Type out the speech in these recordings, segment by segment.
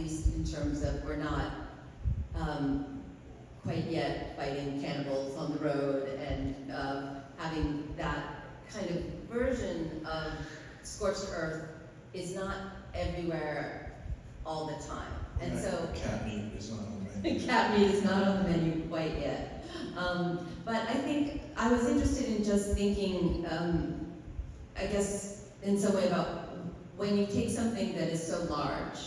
least in terms of we're not quite yet fighting cannibals on the road and having that kind of version of scorched earth is not everywhere all the time. And so cat meat is not on the menu. cat meat is not on the menu quite yet. But I think I was interested in just thinking, I guess in some way about when you take something that is so large,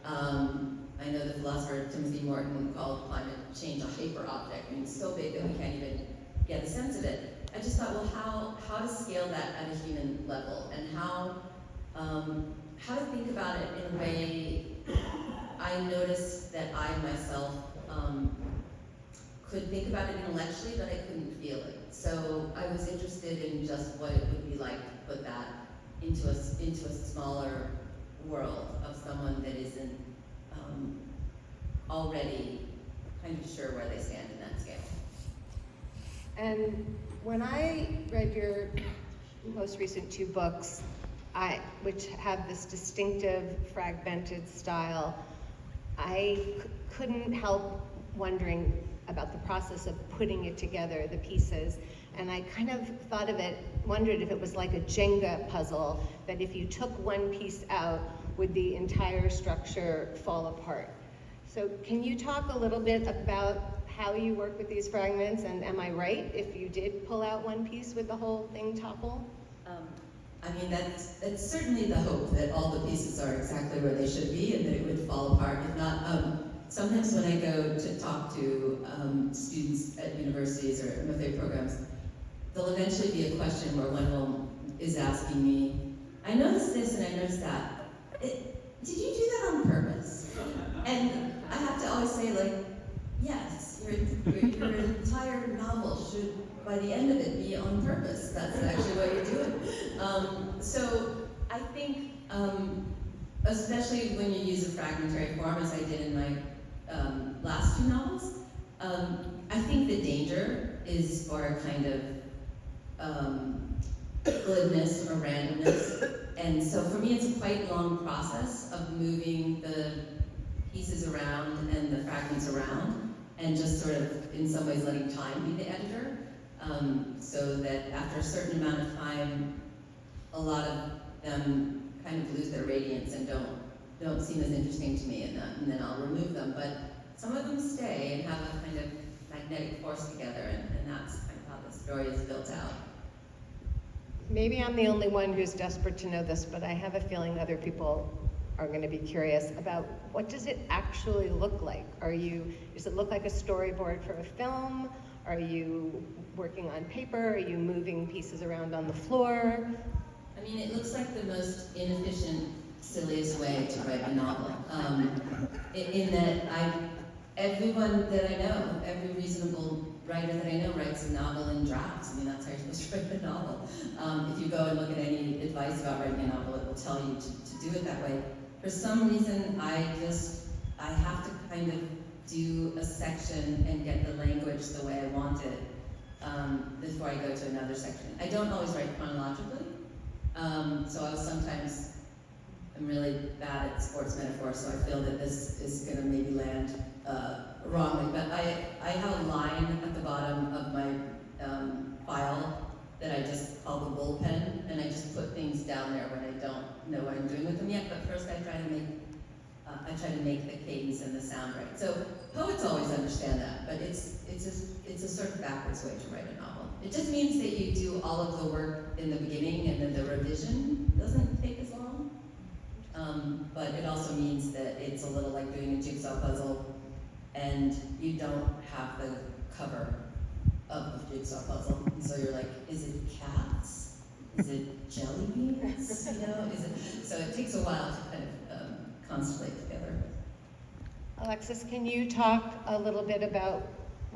I know the philosopher Timothy Morton called climate change a hyper object. I mean, it's so big that we can't even get a sense of it. I just thought, well, how to scale that at a human level, and how to think about it in a way. I noticed that I myself could think about it intellectually, but I couldn't feel it. So I was interested in just what it would be like to put that into a smaller world of someone that isn't already kind of sure where they stand in that scale. And when I read your most recent two books, which have this distinctive fragmented style, I couldn't help wondering about the process of putting it together, the pieces. And I kind of thought of it, wondered if it was like a Jenga puzzle, that if you took one piece out, would the entire structure fall apart? So can you talk a little bit about how you work with these fragments, and am I right if you did pull out one piece, would the whole thing topple? I mean, that's certainly the hope, that all the pieces are exactly where they should be and that it would fall apart. If not, sometimes when I go to talk to students at universities or MFA programs, there'll eventually be a question where one of them is asking me, I noticed this and I noticed that. Did you do that on purpose? And I have to always say, like, yes, your entire novel should, by the end of it, be on purpose. That's actually what you're doing. So I think, especially when you use a fragmentary form, as I did in my last two novels, I think the danger is for a kind of glibness or randomness. And so for me, it's a quite long process of moving the pieces around and the fragments around, and just sort of, in some ways, letting time be the editor, so that after a certain amount of time, a lot of them kind of lose their radiance and don't seem as interesting to me, and then I'll remove them. But some of them stay and have a kind of magnetic force together, and that's kind of how the story is built out. Maybe I'm the only one who's desperate to know this, but I have a feeling other people are going to be curious about what does it actually look like? Does it look like a storyboard for a film? Are you working on paper? Are you moving pieces around on the floor? I mean, it looks like the most inefficient, silliest way to write a novel. In that everyone that I know, every reasonable writer that I know writes a novel in drafts. I mean, that's how you're supposed to write a novel. If you go and look at any advice about writing a novel, it will tell you to do it that way. For some reason, I have to kind of do a section and get the language the way I want it before I go to another section. I don't always write chronologically, so I'm really bad at sports metaphors, so I feel that this is going to maybe land wrongly, but I have a line at the bottom of my file that I just call the bullpen, and I just put things down there when I don't know what I'm doing with them yet. But first, I try to make the cadence and the sound right. So poets always understand that, but it's a sort of backwards way to write a novel. It just means that you do all of the work in the beginning, and then the revision doesn't take as long. But it also means that it's a little like doing a jigsaw puzzle, and you don't have the cover of the jigsaw puzzle. And so you're like, is it cats? Is it jelly beans? You know, so it takes a while to kind of constellate together. Alexis, can you talk a little bit about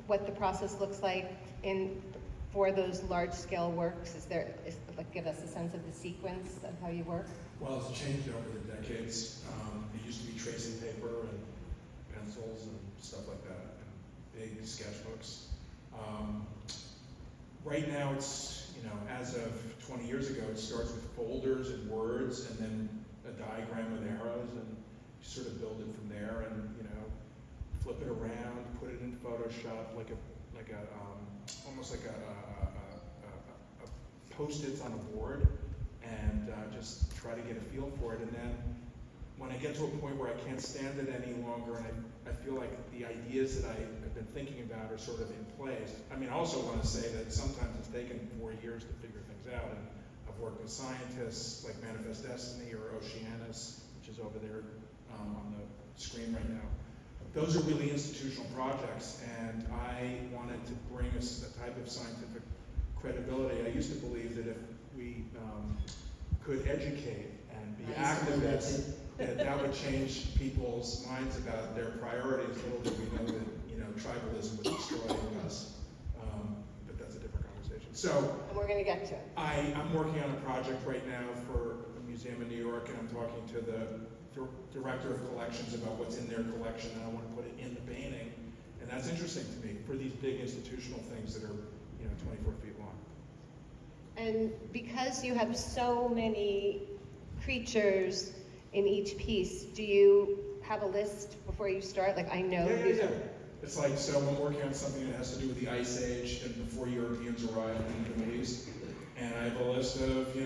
what the process looks like for those large-scale works? Give us a sense of the sequence of how you work? Well, it's changed over the decades. It used to be tracing paper and pencils and stuff like that, and big sketchbooks. Right now, it's, as of 20 years ago, it starts with folders and words, and then a diagram with arrows, sort of build it from there, and flip it around, put it in Photoshop almost like a Post-its on a board, and just try to get a feel for it. And then when I get to a point where I can't stand it any longer, and I feel like the ideas that I have been thinking about are sort of in place. I mean, I also want to say that sometimes it's taken 4 years to figure things out, and I've worked with scientists like Manifest Destiny or Oceanus, which is over there on the screen right now. Those are really institutional projects, and I wanted to bring us a type of scientific credibility. I used to believe that if we could educate and be activists, that would change people's minds about their priorities. Little did we know that tribalism would destroy us, but that's a different conversation. So we're going to get to it. I'm working on a project right now for a museum in New York, and I'm talking to the director of collections about what's in their collection, and I want to put it in the painting. And that's interesting to me for these big institutional things that are 24 feet long. And because you have so many creatures in each piece, do you have a list before you start? Like, I know these are... It's like, so I'm working on something that has to do with the Ice Age and before Europeans arrived in the Middle East. And I have a list of,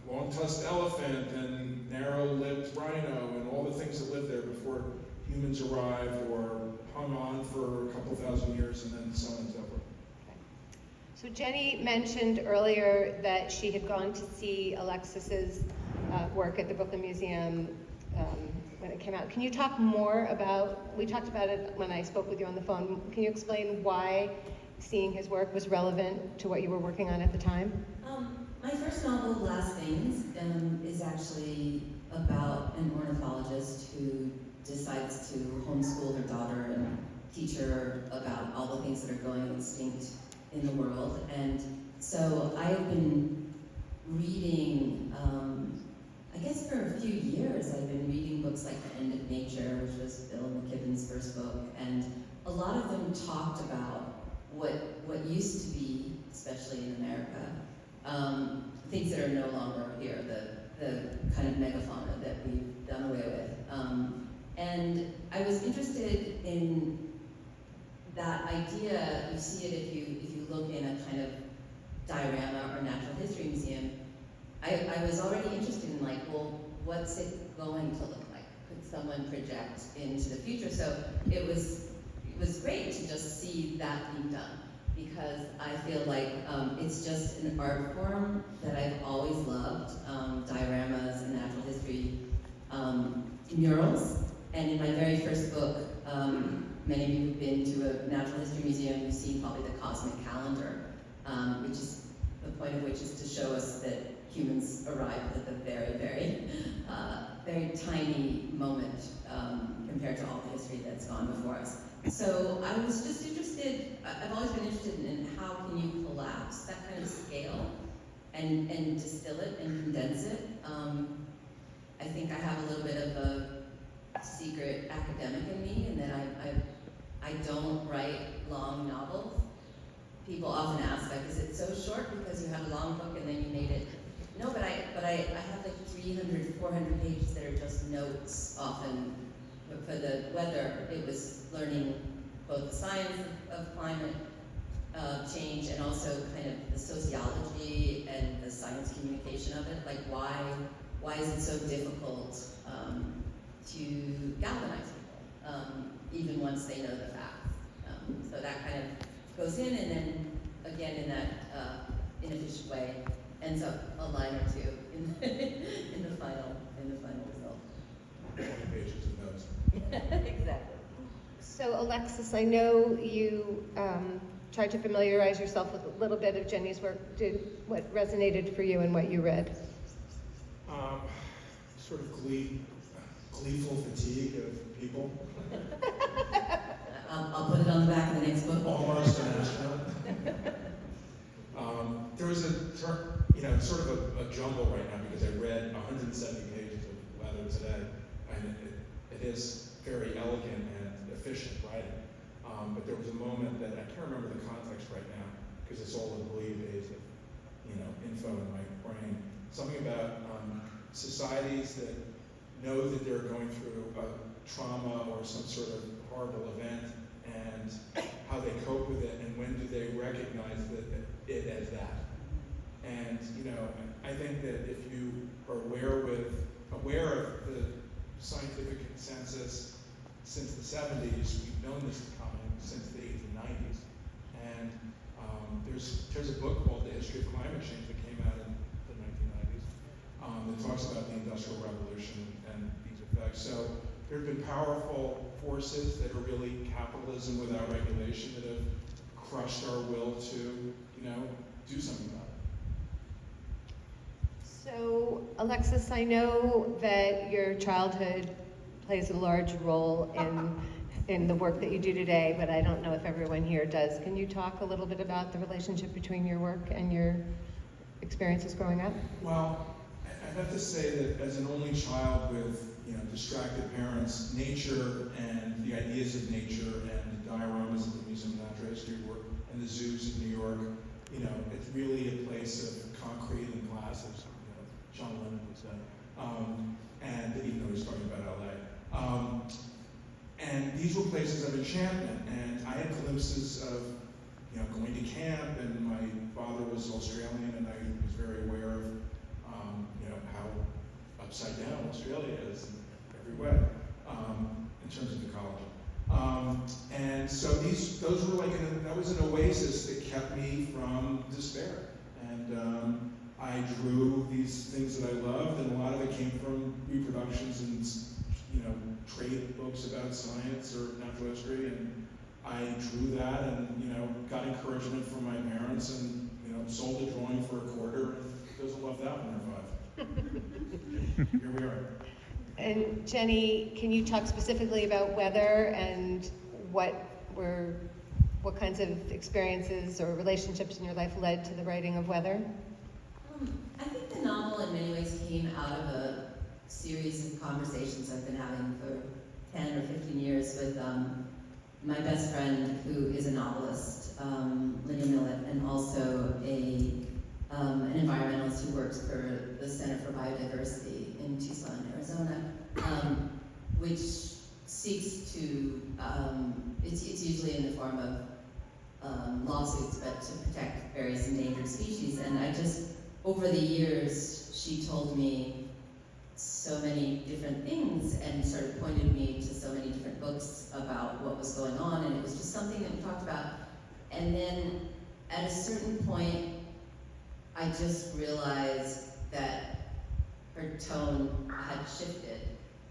long-tusked elephant and narrow-lipped rhino and all the things that lived there before humans arrived or hung on for a couple thousand years, and then so on and so forth. Okay. So Jenny mentioned earlier that she had gone to see Alexis's work at the Brooklyn Museum when it came out. Can you talk more about, we talked about it when I spoke with you on the phone, can you explain why seeing his work was relevant to what you were working on at the time? My first novel, Last Things, is actually about an ornithologist who decides to homeschool her daughter and teach her about all the things that are going extinct in the world. And so I've been reading, I guess for a few years, I've been reading books like The End of Nature, which was Bill McKibben's first book, and a lot of them talked about what used to be, especially in America, things that are no longer here, the kind of megafauna that we've done away with. And I was interested in that idea. You see it if you look in a kind of diorama or natural history museum. I was already interested in what's it going to look like? Could someone project into the future? So it was great to just see that being done, because I feel like it's just an art form that I've always loved, dioramas and natural history murals. And in my very first book, many of you have been to a natural history museum, you've seen probably the cosmic calendar, which is, the point of which is to show us that humans arrived at the very, very, very tiny moment compared to all the history that's gone before us. So I was just interested, I've always been interested in how can you collapse that kind of scale and distill it and condense it. I think I have a little bit of a secret academic in me, in that I don't write long novels. People often ask, is it so short because you had a long book and then you made it? No, but I have 300, 400 pages that are just notes often. But for the weather, it was learning both the science of climate change and also kind of the sociology and the science communication of it. Like why is it so difficult to galvanize people, even once they know the facts? So that kind of goes in, and then again in that inefficient way ends up a line or two in the final result. 20 pages of notes. Exactly. So Alexis, I know you tried to familiarize yourself with a little bit of Jenny's work. What resonated for you and what you read? Sort of gleeful fatigue of people. I'll put it on the back of the next book. Almost an astronaut. There was sort of a jumble right now, because I read 170 pages of Weather Today, and it is very elegant and efficient writing. But there was a moment that I can't remember the context right now, because it's all a days of info in my brain. Something about societies that know that they're going through a trauma or some sort of horrible event, and how they cope with it, and when do they recognize it as that. And I think that if you are aware of the scientific consensus since the 70s, we've known this is coming since the 80s and 90s. And there's a book called The History of Climate Change that came out in the 1990s that talks about the Industrial Revolution and these effects. So there have been powerful forces that are really capitalism without regulation that have crushed our will to, do something about it. So, Alexis, I know that your childhood plays a large role in the work that you do today, but I don't know if everyone here does. Can you talk a little bit about the relationship between your work and your experiences growing up? Well, I have to say that as an only child with distracted parents, nature and the ideas of nature and the dioramas at the Museum of Natural History and the zoos in New York, it's really a place of concrete and glass, as John Lennon would say, and even though he's talking about LA. And these were places of enchantment, and I had glimpses of going to camp, and my father was Australian, and I was very aware of how upside down Australia is in every way, in terms of ecology. And so those were that was an oasis that kept me from despair. And I drew these things that I loved, and a lot of it came from reproductions and trade books about science or natural history, and I drew that, and got encouragement from my parents, and sold a drawing for $0.25, and doesn't love that when they're 5. Here we are. And Jenny, can you talk specifically about weather and what kinds of experiences or relationships in your life led to the writing of Weather? I think the novel in many ways came out of a series of conversations I've been having for 10 or 15 years with my best friend, who is a novelist, Lydia Millett, and also an environmentalist who works for the Center for Biodiversity in Tucson, Arizona, which seeks to, it's usually in the form of lawsuits, but to protect various endangered species. And I just, over the years, she told me so many different things and sort of pointed me to so many different books about what was going on, and it was just something that we talked about. And then at a certain point, I just realized that her tone had shifted.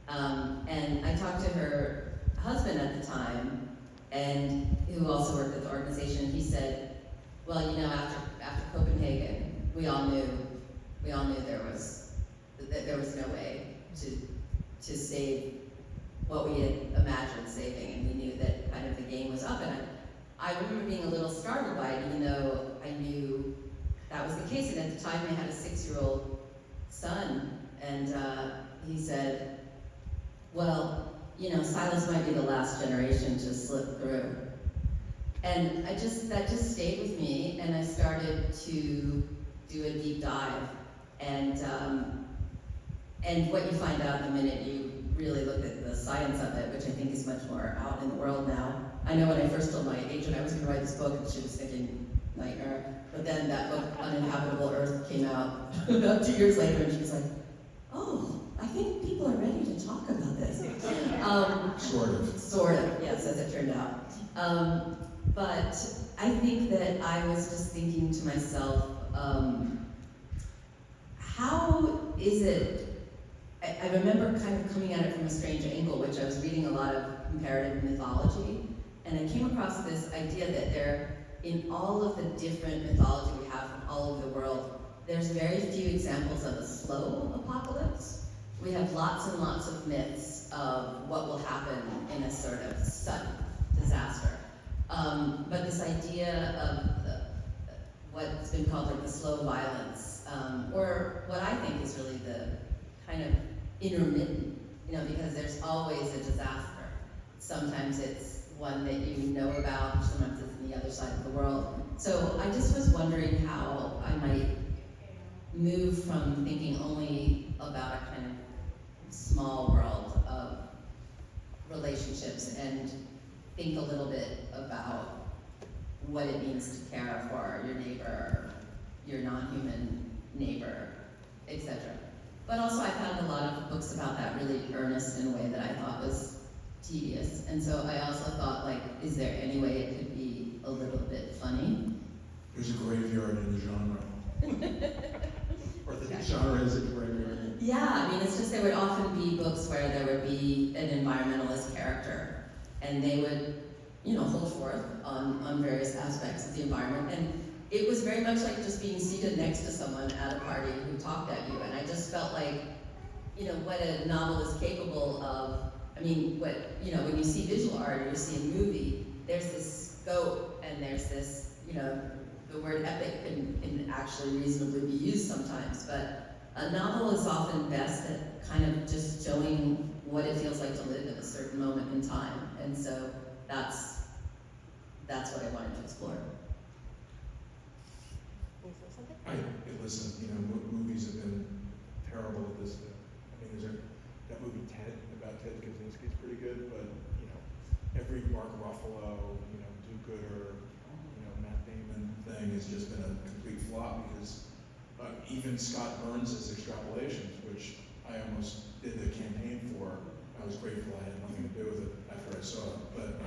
And I talked to her husband at the time, and who also worked at the organization. He said, well, after Copenhagen, we all knew there was no way to save what we had imagined saving, and we knew that kind of the game was up. And I remember being a little startled by it, even though I knew that was the case. And at the time, I had a 6-year-old son, and he said, well, Silas might be the last generation to slip through. And that just stayed with me, and I started to do a deep dive. And what you find out the minute you really look at the science of it, which I think is much more out in the world now. I know when I first told my agent I was going to write this book, and she was thinking, nightmare. But then that book, Uninhabitable Earth, came out about 2 years later, and she was like, oh, I think people are ready to talk about this. Sort of, yes, as it turned out. But I think that I was just thinking to myself, how is it, I remember kind of coming at it from a strange angle, which I was reading a lot of comparative mythology, and I came across this idea that in all of the different mythology we have from all over the world, there's very few examples of a slow apocalypse. We have lots and lots of myths of what will happen in a sort of sudden disaster. But this idea of what's been called like the slow violence, or what I think is really the kind of intermittent, because there's always a disaster. Sometimes it's one that you know about, sometimes it's on the other side of the world. So I just was wondering how I might move from thinking only about a kind of small world of relationships and think a little bit about what it means to care for your neighbor, your non-human neighbor, etc. But also I found a lot of books about that really earnest in a way that I thought was tedious. And so I also thought, like, is there any way it could be a little bit funny? There's a graveyard in the genre. Or the genre is a graveyard. Yeah, I mean, it's just there would often be books where there would be an environmentalist character, and they would, hold forth on various aspects of the environment. And it was very much like just being seated next to someone at a party who talked at you. And I just felt like, what a novel is capable of. I mean, when you see visual art or you see a movie, there's this scope and there's this, the word epic can actually reasonably be used sometimes, but a novel is often best at kind of just showing what it feels like to live at a certain moment in time. And so that's what I wanted to explore. Listen, movies have been terrible at this. I mean, there's that movie Ted, about Ted Kaczynski, is pretty good, but, every Mark Ruffalo, do-gooder, Matt Damon thing has just been a complete flop because even Scott Burns' extrapolations, which I almost did the campaign for, I was grateful I had nothing to do with it after I saw it, but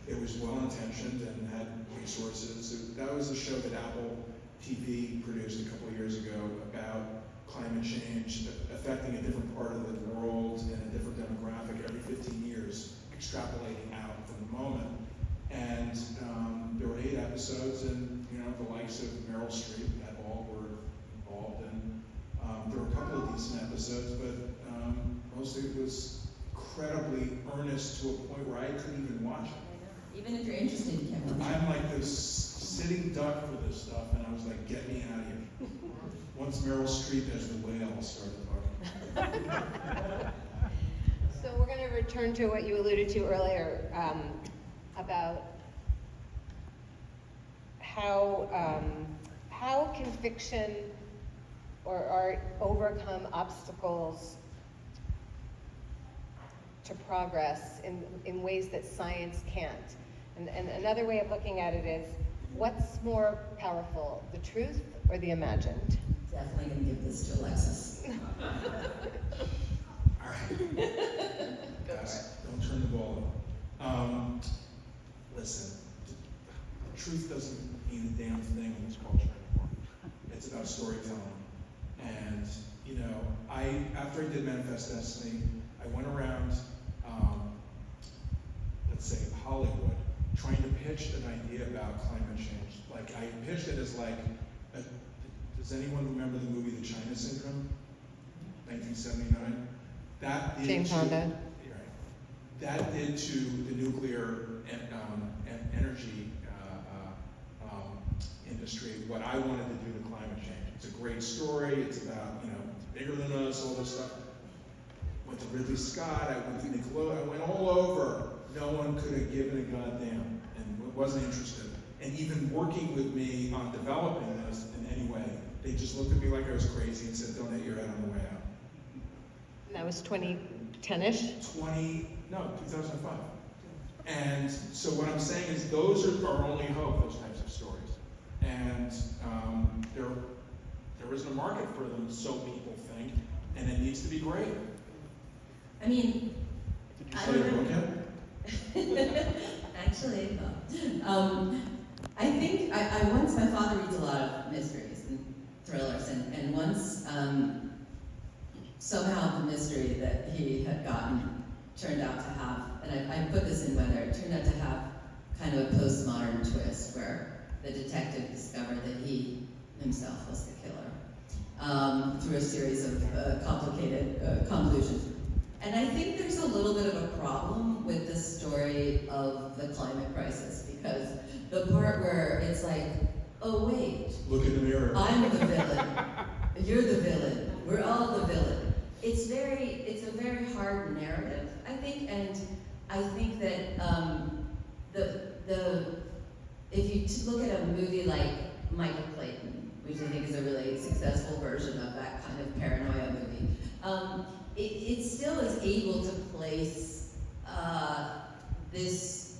it was well-intentioned and had resources. That was a show that Apple TV produced a couple of years ago about climate change affecting a different part of the world and a different demographic every 15 years, extrapolating out from the moment. And there were 8 episodes, and the likes of Meryl Streep et al. Were involved, and there were a couple of decent episodes, but mostly it was incredibly earnest to a point where I couldn't even watch it. Even if you're interested, you can't watch it. I'm like this sitting duck for this stuff, and I was like, get me out of here. Once Meryl Streep as the whale started talking. So we're going to return to what you alluded to earlier about how can fiction or art overcome obstacles to progress in ways that science can't. And another way of looking at it is, what's more powerful, the truth or the imagined? Definitely going to give this to Alexis. All right. Guys, don't turn the ball over. Listen, truth doesn't mean a damn thing in this culture anymore. It's about storytelling. And, after I did Manifest Destiny, I went around, let's say, Hollywood, trying to pitch an idea about climate change. Like, I pitched it as like, does anyone remember the movie The China Syndrome? 1979? That did James Fonda. Right. That did to the nuclear energy industry what I wanted to do to climate change. It's a great story. It's about, bigger than us, all this stuff. Went to Ridley Scott. I went to Nickelodeon. I went all over. No one could have given a goddamn and wasn't interested. And even working with me on developing this in any way, they just looked at me like I was crazy and said, don't hit your head on the way out. And that was 2010-ish? 2005. And so what I'm saying is those are our only hope, those types of stories. And there isn't a market for them, so people think, and it needs to be great. I mean, Did you sell your book yet? Actually, no. I think my father reads a lot of mysteries and thrillers, and once somehow the mystery that he had gotten turned out to have, and I put this in whether it turned out to have kind of a postmodern twist where the detective discovered that he himself was the killer through a series of complicated conclusions. And I think there's a little bit of a problem with the story of the climate crisis, because the part where it's like, oh wait, look in the mirror. I'm the villain, you're the villain, we're all the villain. It's a very hard narrative, I think, and I think that if you look at a movie like Michael Clayton, which I think is a really successful version of that kind of paranoia movie, it still is able to place this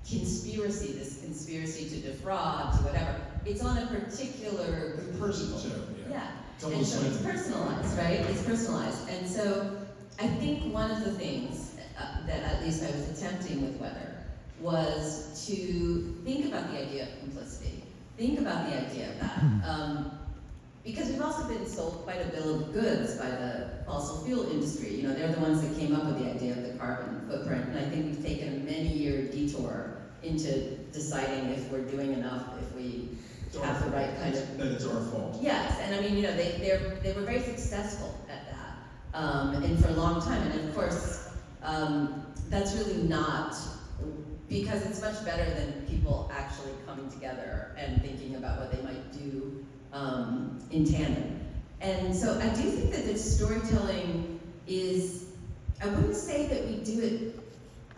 conspiracy to defraud, to whatever. It's on a particular group of Person people. too, yeah. Yeah. And so it's personalized, right? It's personalized. And so I think one of the things that at least I was attempting with Weather was to think about the idea of complicity. Think about the idea of that. Because we've also been sold quite a bill of goods by the fossil fuel industry. You know, they're the ones that came up with the idea of the carbon footprint. And I think we've taken a many-year detour into deciding if we're doing enough, if we have the right kind of... That it's our fault. Yes, and I mean, you know, they were very successful at that, and for a long time. And of course, that's really not, because it's much better than people actually coming together and thinking about what they might do in tandem. And so I do think that this storytelling is, I wouldn't say that we do it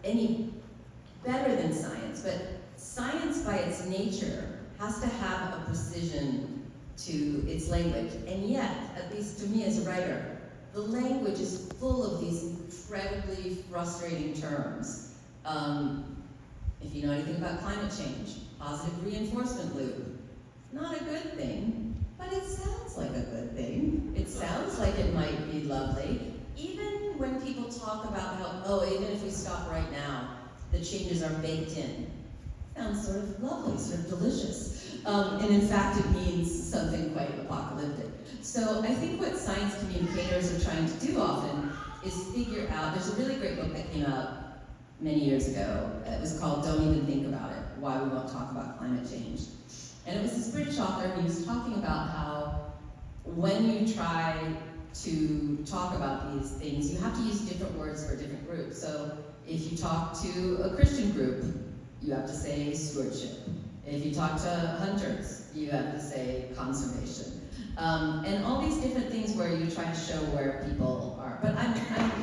any better than science, but science by its nature has to have a precision to its language. And yet, at least to me as a writer, the language is full of these incredibly frustrating terms. If you know anything about climate change, positive reinforcement loop, not a good thing, but it sounds like a good thing. It sounds like it might be lovely. Even when people talk about how, oh, even if we stop right now, the changes are baked in. Sounds sort of lovely, sort of delicious. And in fact, it means something quite apocalyptic. So I think what science communicators are trying to do often is figure out, there's a really great book that came out many years ago. It was called Don't Even Think About It, Why We Won't Talk About Climate Change. And it was this British author, and he was talking about how when you try to talk about these things, you have to use different words for different groups. So if you talk to a Christian group, you have to say stewardship. If you talk to hunters, you have to say conservation. And all these different things where you try to show where people are. But I'm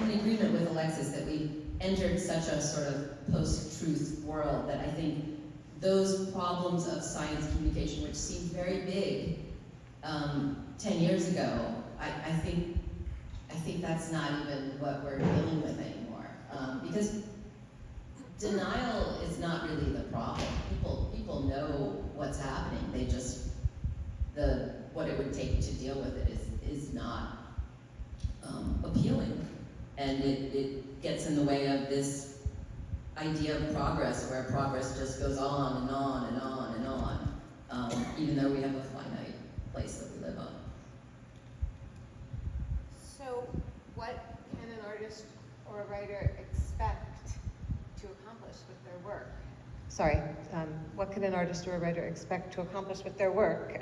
in agreement with Alexis that we entered such a sort of post-truth world that I think those problems of science communication, which seemed very big 10 years ago, I think that's not even what we're dealing with anymore. Because denial is not really the problem. People know what's happening. They just, what it would take to deal with it is not appealing. And it gets in the way of this idea of progress, where progress just goes on and on and on and on, even though we have a finite place that we live on. So what can an artist or a writer expect to accomplish with their work? Sorry, what can an artist or a writer expect to accomplish with their work?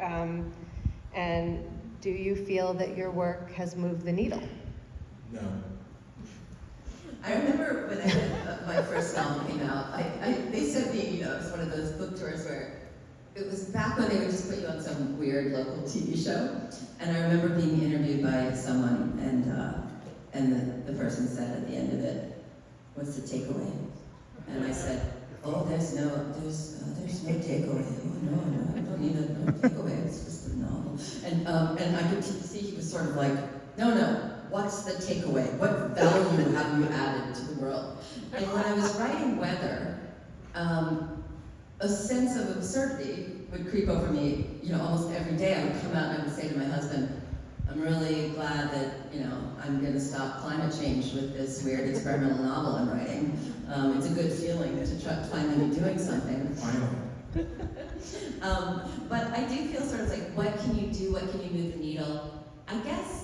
And do you feel that your work has moved the needle? No. I remember when I read my first novel came out, they sent me, you know, it was one of those book tours where it was back when they would just put you on some weird local TV show. And I remember being interviewed by someone, and the person said at the end of it, "What's the takeaway?" And I said, "Oh, there's no takeaway. Oh, no, I don't need a takeaway. It's just a novel." And I could see he was sort of like, no. What's the takeaway? What value have you added to the world? And when I was writing Weather, a sense of absurdity would creep over me, you know, almost every day. I would come out and I would say to my husband, I'm really glad that, you know, I'm going to stop climate change with this weird experimental novel I'm writing. It's a good feeling to try to finally be doing something. Finally. But I do feel sort of like, what can you do? What can you move the needle? I guess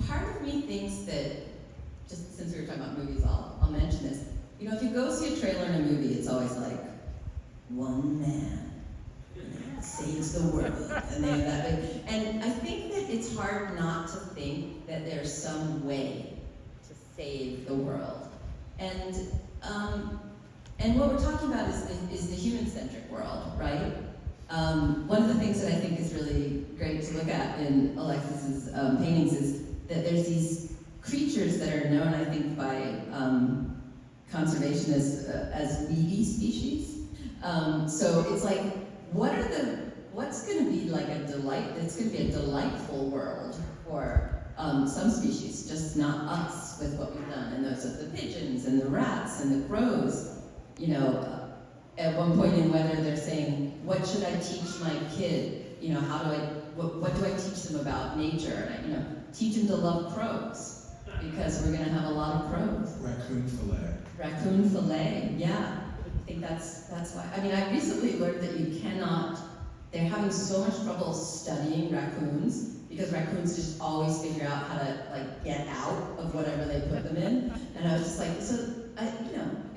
part of me thinks that, just since we were talking about movies, I'll mention this. You know, if you go see a trailer in a movie, it's always like, one man saves the world, and they have that big. And I think that it's hard not to think that there's some way to save the world. And what we're talking about is the human-centric world, right? One of the things that I think is really great to look at in Alexis's paintings is that there's these creatures that are known, I think, by conservationists as weedy species. So it's like, what's going to be like a delight? It's going to be a delightful world for some species, just not us with what we've done. And those are the pigeons and the rats and the crows. You know, at one point in Weather, they're saying, what should I teach my kid? You know, what do I teach them about nature? And I, teach them to love crows, because we're gonna have a lot of crows. Raccoon fillet. Raccoon fillet, yeah. I think that's why. I mean, I recently learned that you cannot, they're having so much trouble studying raccoons, because raccoons just always figure out how to, like, get out of whatever they put them in. And I was just like,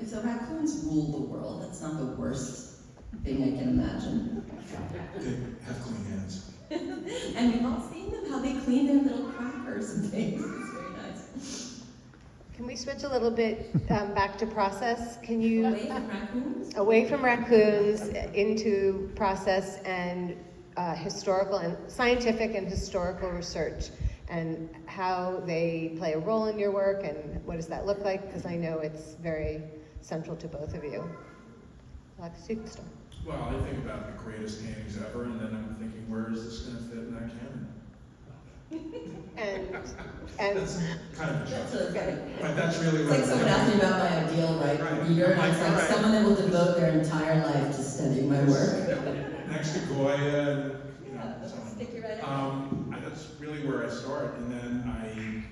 if the raccoons rule the world, that's not the worst thing I can imagine. They have clean hands. And we've all seen them, how they clean their little crackers and things. It's very nice. Can we switch a little bit back to process? Can you Away from raccoons? away from raccoons into process and historical and scientific and historical research, and how they play a role in your work, and what does that look like? Because I know it's very central to both of you. Alexis, you can start. Well, I think about the greatest paintings ever, and then I'm thinking, where is this going to fit in that canon? And That's kind of a joke. That's okay. But that's really It's what like someone asked me about my ideal reader, and I was like, Right. someone that will devote their entire life to studying my work. Next to Goya, and, so on. Stick you right out. That's really where I start, and then I,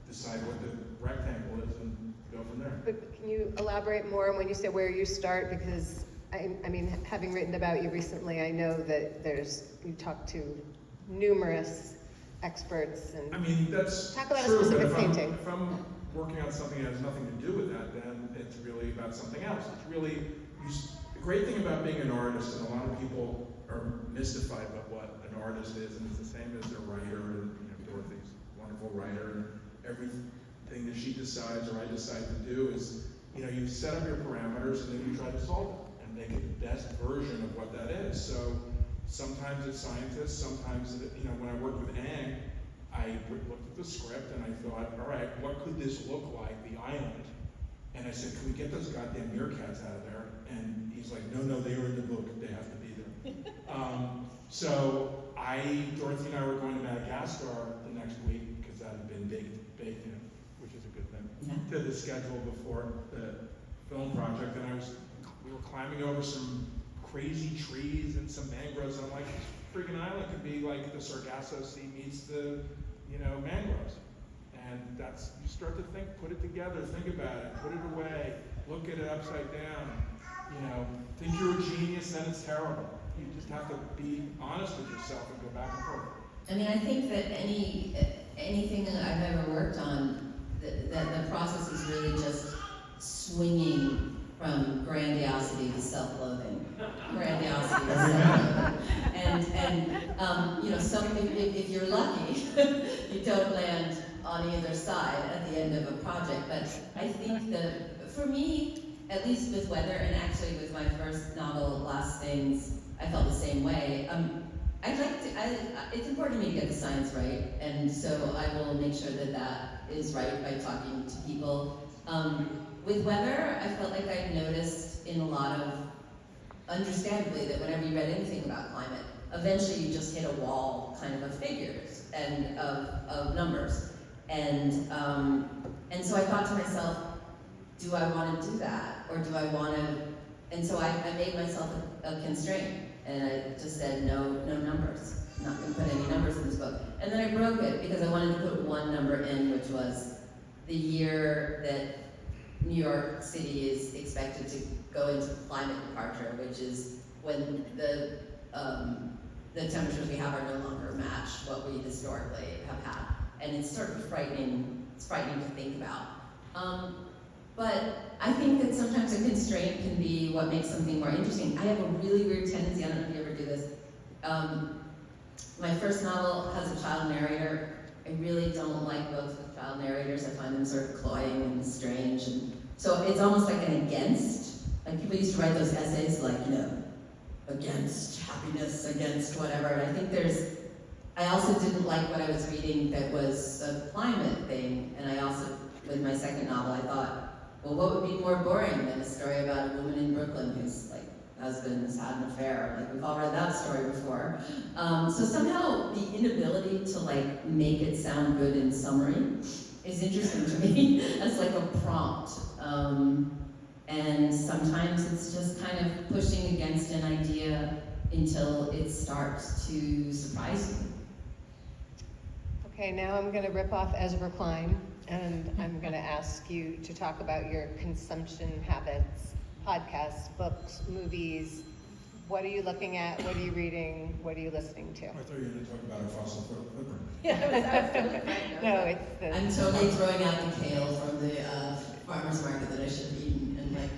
decide what the rectangle is and go from there. But can you elaborate more on when you say where you start? Because I mean, having written about you recently, I know that you talk to numerous experts and I mean, that's talk about true, a specific but painting. if I'm working on something that has nothing to do with that, then it's really about something else. It's really, the great thing about being an artist, and a lot of people are mystified about what an artist is, and it's the same as a writer, and Dorothy's a wonderful writer, and everything that she decides or I decide to do is, you set up your parameters and then you try to solve it and make it the best version of what that is. So sometimes it's scientists, sometimes, when I worked with Ang, I looked at the script and I thought, all right, what could this look like, the island? And I said, can we get those goddamn meerkats out of there? And he's like, no, they are in the book, they have to be there. So Dorothy and I were going to Madagascar the next week, because that had been baked in, which is a good thing, to the schedule before the film project. And we were climbing over some crazy trees and some mangroves. And I'm like, this freaking island could be like the Sargasso Sea meets the, mangroves. And you start to think, put it together, think about it, put it away, look at it upside down. Think you're a genius, then it's terrible. You just have to be honest with yourself and go back and forth. I mean, I think that anything that I've ever worked on, that the process is really just swinging from grandiosity to self-loathing. Grandiosity to self-loathing. And if you're lucky, you don't land on either side at the end of a project. But I think that, for me, at least with Weather, and actually with my first novel, Last Things, I felt the same way. It's important to me to get the science right, and so I will make sure that is right by talking to people. With Weather, I felt like I noticed in a lot of, understandably, that whenever you read anything about climate, eventually you just hit a wall kind of figures and of numbers. And so I thought to myself, do I want to do that? Or do I want to, and so I made myself a constraint. And I just said, no numbers. I'm not going to put any numbers in this book. And then I broke it because I wanted to put one number in, which was the year that New York City is expected to go into climate departure, which is when the temperatures we have are no longer match what we historically have had. And it's sort of frightening. It's frightening to think about. But I think that sometimes a constraint can be what makes something more interesting. I have a really weird tendency, I don't know if you ever do this. My first novel has a child narrator. I really don't like books with child narrators. I find them sort of cloying and strange. And so it's almost like an against. Like people used to write those essays like, against happiness, against whatever. And I think I also didn't like what I was reading that was a climate thing. And I also, with my second novel, I thought, well, what would be more boring than a story about a woman in Brooklyn who's like husband has had an affair. Like, we've all read that story before. So somehow the inability to like make it sound good in summary is interesting to me as like a prompt. And sometimes it's just kind of pushing against an idea until it starts to surprise you. Okay, now I'm going to rip off Ezra Klein, and I'm going to ask you to talk about your consumption habits, podcasts, books, movies. What are you looking at? What are you reading? What are you listening to? I thought you were going to talk about a fossil footprint. No, it's the... I'm totally throwing out the kale from the farmer's market that I should have eaten and like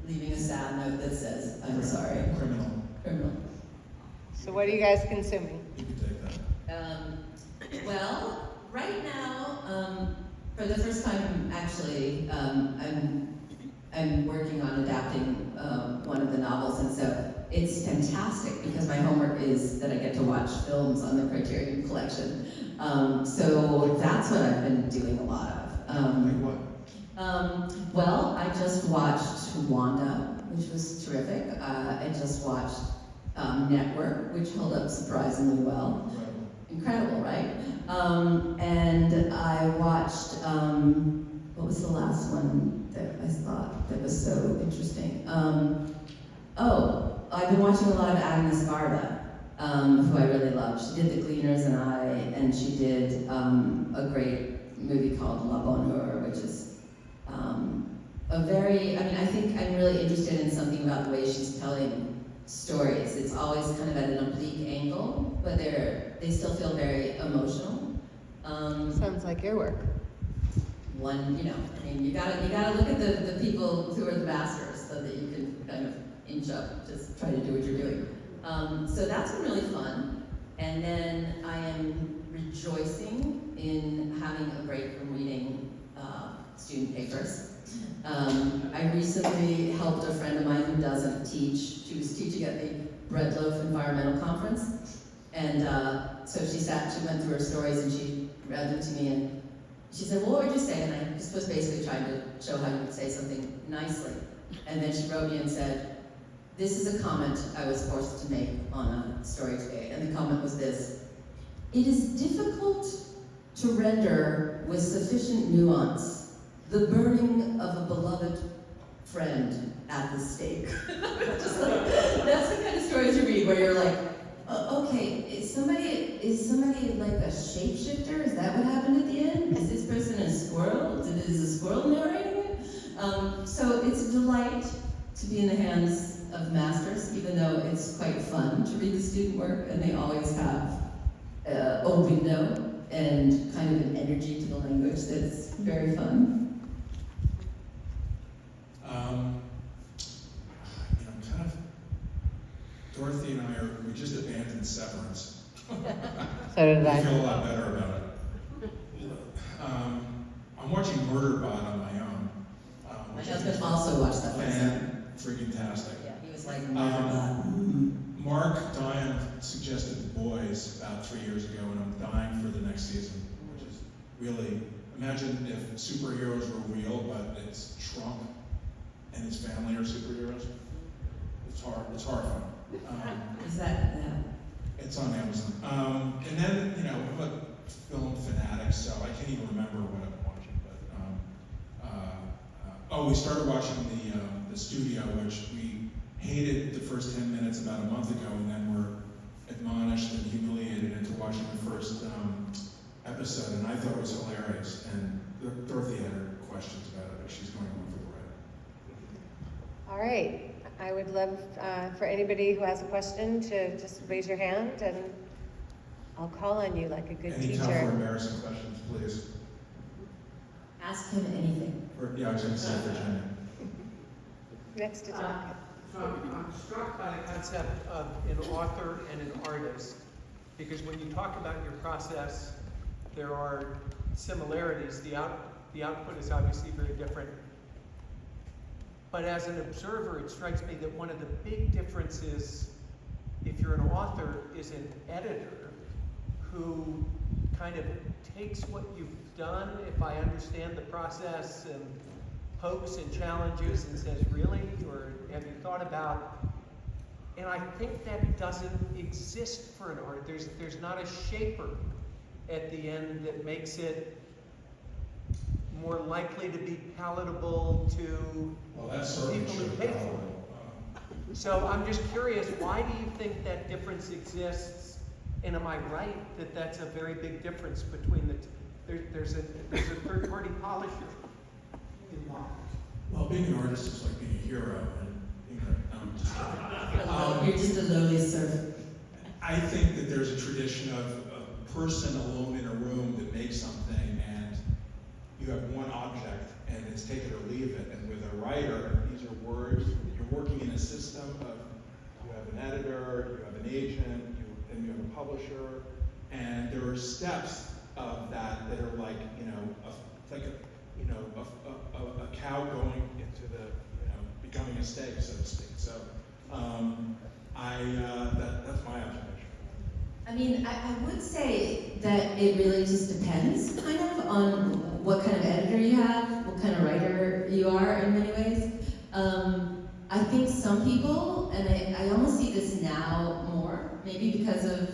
leaving a sad note that says, I'm sorry. Criminal. So what are you guys consuming? You can take that. Well, right now, for the first time, actually, I'm working on adapting one of the novels, and so it's fantastic because my homework is that I get to watch films on the Criterion Collection. So that's what I've been doing a lot of. Like what? Well, I just watched Wanda, which was terrific. I just watched Network, which held up surprisingly well. Incredible, right? And I watched, what was the last one that I thought that was so interesting? I've been watching a lot of Agnes Varda, who I really love. She did The Gleaners and she did a great movie called La Bonne Heure, which is I think I'm really interested in something about the way she's telling stories. It's always kind of at an oblique angle, but they still feel very emotional. Sounds like your work. You gotta look at the people who are the masters so that you can kind of inch up, just try to do what you're doing. So that's been really fun. And then I am rejoicing in having a break from reading student papers. I recently helped a friend of mine who doesn't teach. She was teaching at the Bread Loaf Environmental Conference. And so she went through her stories and she read them to me and she said, well, what would you say? And I just was basically trying to show how you would say something nicely. And then she wrote me and said, this is a comment I was forced to make on a story today. And the comment was this: it is difficult to render with sufficient nuance the burning of a beloved friend at the stake. Just like, that's the kind of stories you read where you're like, okay, is somebody like a shapeshifter? Is that what happened at the end? Is this person a squirrel? Is a squirrel narrating it? So it's a delight to be in the hands of masters, even though it's quite fun to read the student work, and they always have obino and kind of an energy to the language that's very fun. Dorothy and we just abandoned Severance. So did I I. feel a lot better about it. I'm watching Murderbot on my own. My husband also watched that one. Freaking-tastic. Yeah, he was like, Murderbot. Mark Dion suggested The Boys about 3 years ago, and I'm dying for the next season, which is really, imagine if superheroes were real, but it's Trump and his family are superheroes. It's horrifying. Is that, It's on Amazon. And then, I'm a film fanatic, so I can't even remember what I'm watching. But we started watching the Studio, which we hated the first 10 minutes about a month ago, and then were admonished and humiliated into watching the first episode, and I thought it was hilarious. And Dorothy had her questions about it, but she's going on for the ride. All right. I would love for anybody who has a question to just raise your hand, and I'll call on you like a good Any teacher. tough or embarrassing questions, please? ask him anything. I was going to say Virginia. Next to John. So I'm struck by the concept of an author and an artist, because when you talk about your process, there are similarities. The output is obviously very different. But as an observer, it strikes me that one of the big differences, if you're an author, is an editor who kind of takes what you've done, if I understand the process, and pokes and challenges and says, really? Or have you thought about And I think that doesn't exist for an art. There's not a shaper at the end that makes it more likely to be palatable to Well, that's certainly people who true. pay for it. So I'm just curious, why do you think that difference exists? And am I right that that's a very big difference between the two? There's a third-party polisher involved. Well, being an artist is like being a hero, and being just kidding. You're just a lowly servant. I think that there's a tradition of a person alone in a room that makes something, and you have one object, and it's take it or leave it. And with a writer, these are words. You're working in a system of you have an editor, you have an agent, and you have a publisher, and there are steps of that are like a cow going into the becoming a steak, so to speak. So that's my observation. I mean, I would say that it really just depends kind of on what kind of editor you have, what kind of writer you are in many ways. I think some people, and I almost see this now more, maybe because of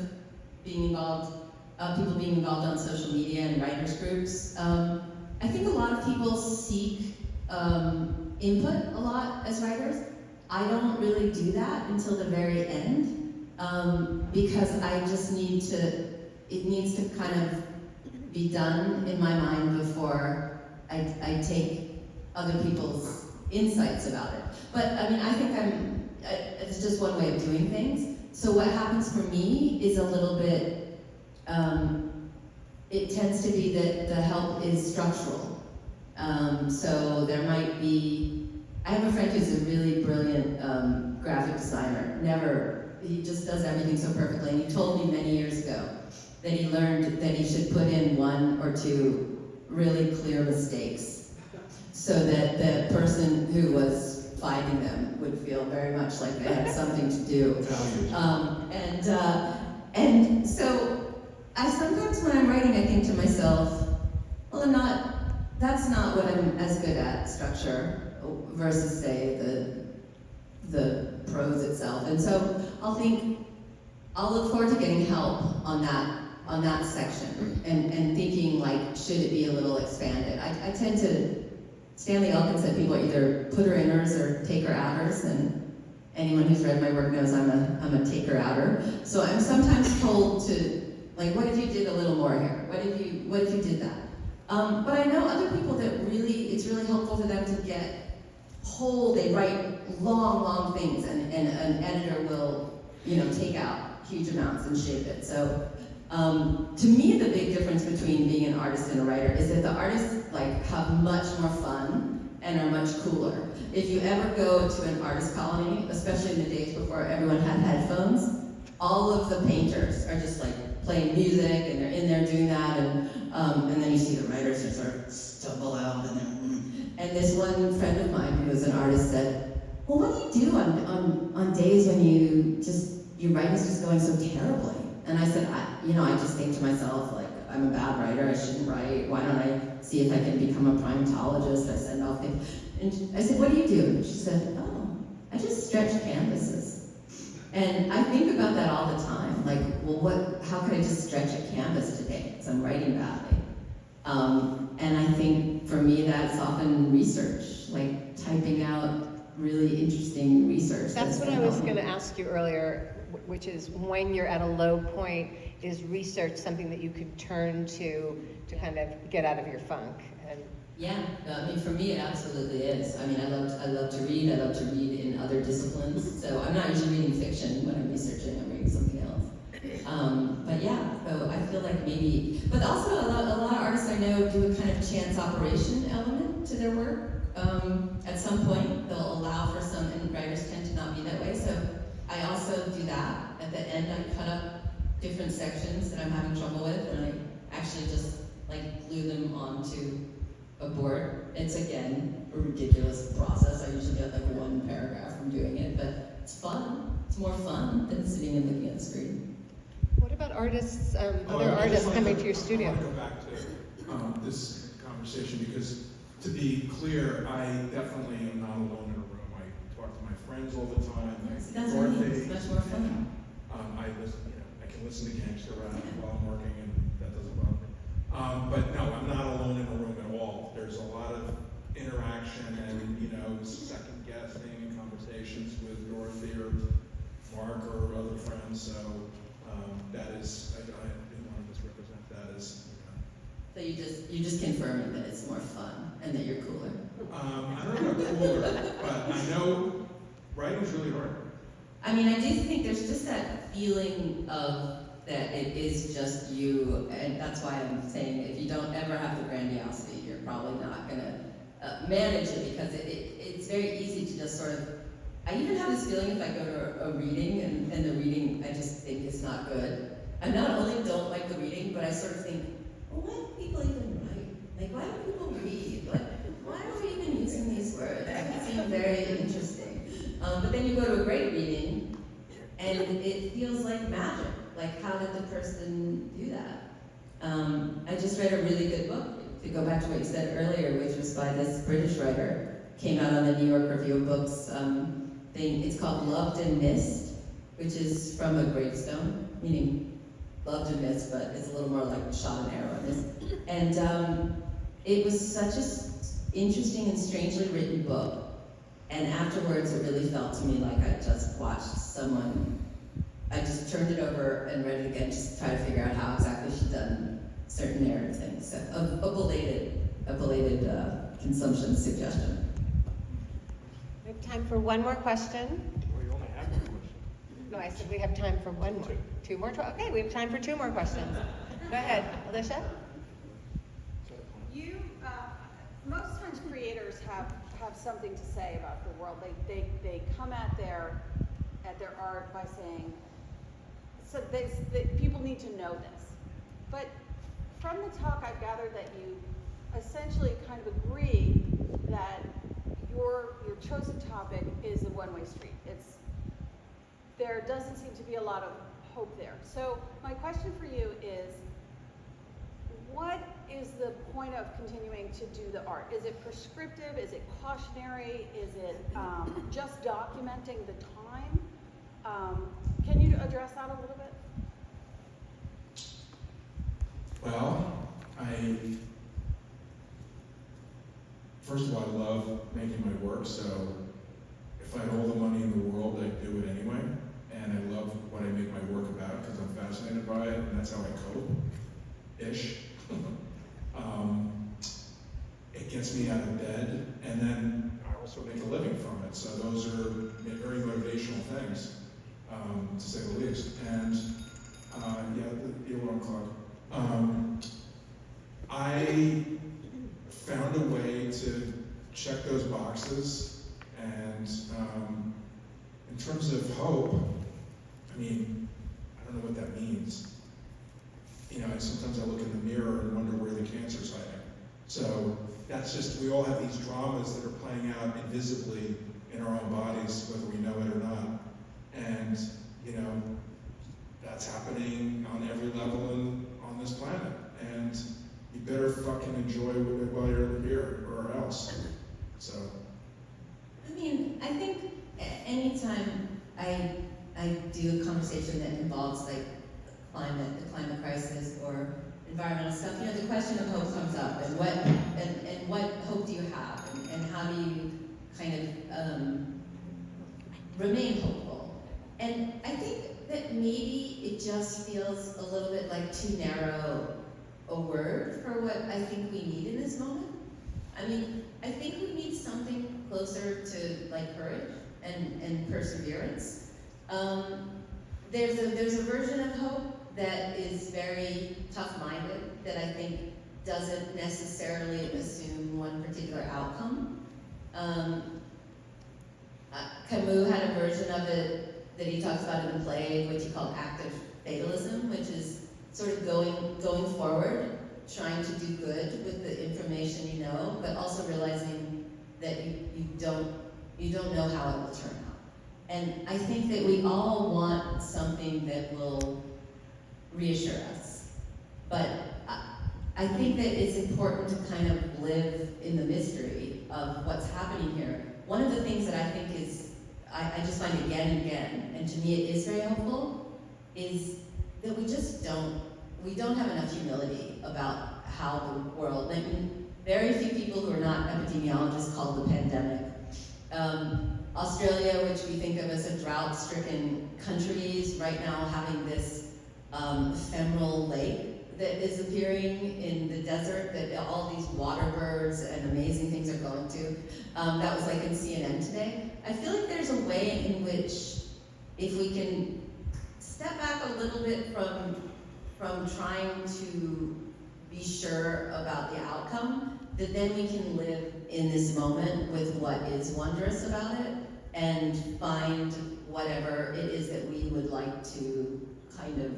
being involved, people being involved on social media and writers groups. I think a lot of people seek input a lot as writers. I don't really do that until the very end. Because I just it needs to kind of be done in my mind before I take other people's insights about it. But I mean, I think it's just one way of doing things. So what happens for me is a little bit, it tends to be that the help is structural. So there might be, I have a friend who's a really brilliant graphic designer, he just does everything so perfectly, and he told me many years ago that he learned that he should put in 1 or 2 really clear mistakes so that the person who was finding them would feel very much like they had something to do. And so I sometimes when I'm writing, I think to myself, well, that's not what I'm as good at, structure, versus say the prose itself. And so I'll look forward to getting help on that section and thinking like, should it be a little expanded? I tend to, Stanley Elkin said people are either putter-inners or taker-outers, and anyone who's read my work knows I'm a taker-outer. So I'm sometimes told to, like, what if you did a little more here? What if you did that? But I know other people that it's really helpful for them to get they write long things, and an editor will, take out huge amounts and shape it. So to me, the big difference between being an artist and a writer is that the artists have much more fun and are much cooler. If you ever go to an artist colony, especially in the days before everyone had headphones, all of the painters are just playing music, and they're in there doing that, and then you see the writers just sort of stumble out, and this one friend of mine who was an artist said, well, what do you do on days when your writing's just going so terribly? And I said, I just think to myself, I'm a bad writer, I shouldn't write, why don't I see if I can become a primatologist? I send off things. And I said, what do you do? And she said, oh, I just stretch canvases. And I think about that all the time, how could I just stretch a canvas today? Because I'm writing badly. And I think for me that's often research, typing out really interesting research. That's what I was going to ask you earlier, which is when you're at a low point, is research something that you could turn to kind of get out of your funk? Yeah, I mean, for me it absolutely is. I mean, I love to read. I love to read in other disciplines. So I'm not usually reading fiction when I'm researching. I'm reading something else. But yeah, so I feel like maybe, but also a lot of artists I know do a kind of chance operation element to their work. At some point, they'll allow for some, and writers tend to not be that way. So I also do that. At the end, I cut up different sections that I'm having trouble with, and I actually just glue them onto a board. It's again a ridiculous process. I usually get 1 paragraph from doing it, but it's fun. It's more fun than sitting and looking at the screen. What about artists, other artists coming to your studio? I want to go back to this conversation because, to be clear, I definitely am not alone in a room. I talk to my friends all the time. That's what I mean, it's much more fun. I listen, I can listen to gangster rap while I'm working, and that doesn't bother me. But no, I'm not alone in the room at all. There's a lot of interaction and, second guessing and conversations with Dorothy or Mark or other friends. So that is, I didn't want to misrepresent that as. So you're just confirming that it's more fun and that you're cooler. I don't know about cooler, but I know writing's really hard. I mean, I do think there's just that feeling of that it is just you, and that's why I'm saying if you don't ever have the grandiosity, you're probably not gonna manage it, because it's very easy to just sort of. I even have this feeling if I go to a reading and the reading I just think is not good. I not only don't like the reading, but I sort of think, well, why do people even write? Like, why do people read? Like, why are we even using these words? It seems very interesting. But then you go to a great reading, and it feels like magic. Like, how did the person do that? I just read a really good book, to go back to what you said earlier, which was by this British writer, came out on the New York Review of Books thing. It's called Loved and Missed, which is from a gravestone, meaning loved and missed, but it's a little more like shot and arrow in this. And it was such an interesting and strangely written book. And afterwards, it really felt to me like I just watched someone. I just turned it over and read it again, just to try to figure out how exactly she'd done certain narrative things. So a belated consumption suggestion. We have time for one more question. Well, you only have one question. No, I said we have time for one more. Two more? Okay, we have time for two more questions. Go ahead, Alicia. You, most times creators have something to say about the world. They come at their art by saying, so people need to know this. But from the talk, I've gathered that you essentially kind of agree that your chosen topic is a one-way street. There doesn't seem to be a lot of hope there. So my question for you is, what is the point of continuing to do the art? Is it prescriptive? Is it cautionary? Is it just documenting the time? Can you address that a little bit? Well, first of all, I love making my work, so if I had all the money in the world, I'd do it anyway. And I love what I make my work about because I'm fascinated by it, and that's how I cope-ish. It gets me out of bed, and then I also make a living from it. So those are very motivational things, to say the least. And you're wrong, Claude. I found a way to check those boxes, and in terms of hope, I mean, I don't know what that means. Sometimes I look in the mirror and wonder where the cancer's hiding. So that's just, we all have these dramas that are playing out invisibly in our own bodies, whether we know it or not. And, that's happening on every level on this planet. And you better fucking enjoy it while you're here, or else. So. I mean, I think anytime I do a conversation that involves like the climate crisis or environmental stuff, the question of hope comes up, and what hope do you have, and how do you kind of remain hopeful? And I think that maybe it just feels a little bit like too narrow a word for what I think we need in this moment. I mean, I think we need something closer to like courage and perseverance. There's a version of hope that is very tough-minded, that I think doesn't necessarily assume one particular outcome. Camus had a version of it that he talks about in the play, which he called active fatalism, which is sort of going forward, trying to do good with the information you know, but also realizing that you don't know how it will turn out. And I think that we all want something that will reassure us. But I think that it's important to kind of live in the mystery of what's happening here. One of the things that I think is I just find again and again, and to me it is very helpful, is that we don't have enough humility about how the world, I mean, very few people who are not epidemiologists call the pandemic. Australia, which we think of as a drought-stricken country, is right now having this ephemeral lake that is appearing in the desert that all these water birds and amazing things are going to. That was like in CNN today. I feel like there's a way in which, if we can step back a little bit from trying to be sure about the outcome, that then we can live in this moment with what is wondrous about it and find whatever it is that we would like to kind of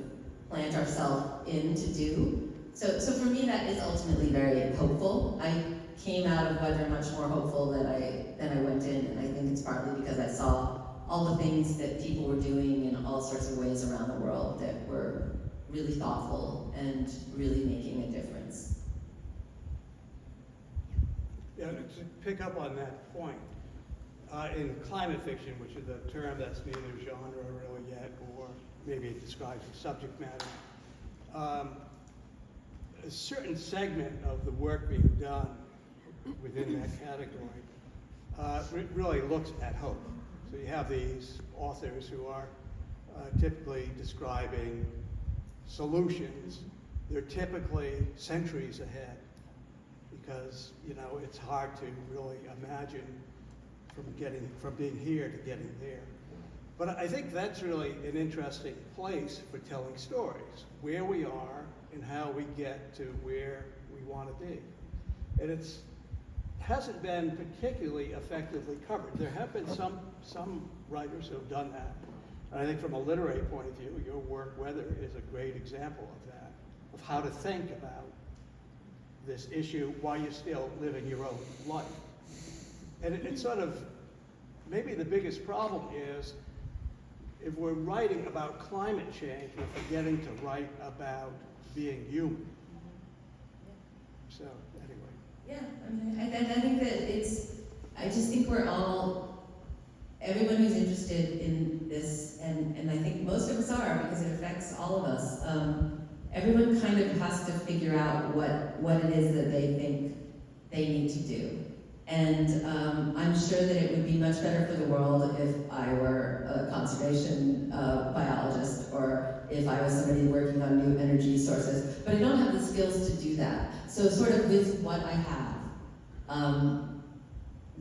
plant ourselves in to do. So for me, that is ultimately very hopeful. I came out of Weather much more hopeful than I went in, and I think it's partly because I saw all the things that people were doing in all sorts of ways around the world that were really thoughtful and really making a difference. Yeah, to pick up on that point, in climate fiction, which is a term that's neither genre really yet, or maybe it describes the subject matter, a certain segment of the work being done within that category really looks at hope. So you have these authors who are typically describing solutions. They're typically centuries ahead, because it's hard to really imagine from being here to getting there. But I think that's really an interesting place for telling stories, where we are and how we get to where we want to be. And it hasn't been particularly effectively covered. There have been some writers who have done that. And I think from a literary point of view, your work, Weather, is a great example of that, of how to think about this issue while you're still living your own life. And it's sort of, maybe the biggest problem is, if we're writing about climate change, we're forgetting to write about being human. So, anyway. Yeah, I mean, I think that I just think we're all, everyone who's interested in this, and I think most of us are, because it affects all of us, everyone kind of has to figure out what it is that they think they need to do. And I'm sure that it would be much better for the world if I were a conservation biologist, or if I was somebody working on new energy sources, but I don't have the skills to do that. So sort of with what I have,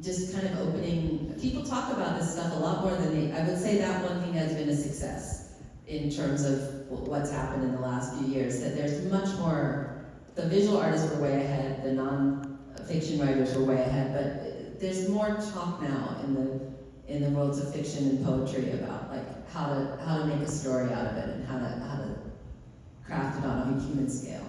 just kind of opening, people talk about this stuff a lot more than I would say that one thing has been a success in terms of what's happened in the last few years, that there's much more, the visual artists were way ahead, the non-fiction writers were way ahead, but there's more talk now in the worlds of fiction and poetry about like how to make a story out of it and how to craft it on a human scale.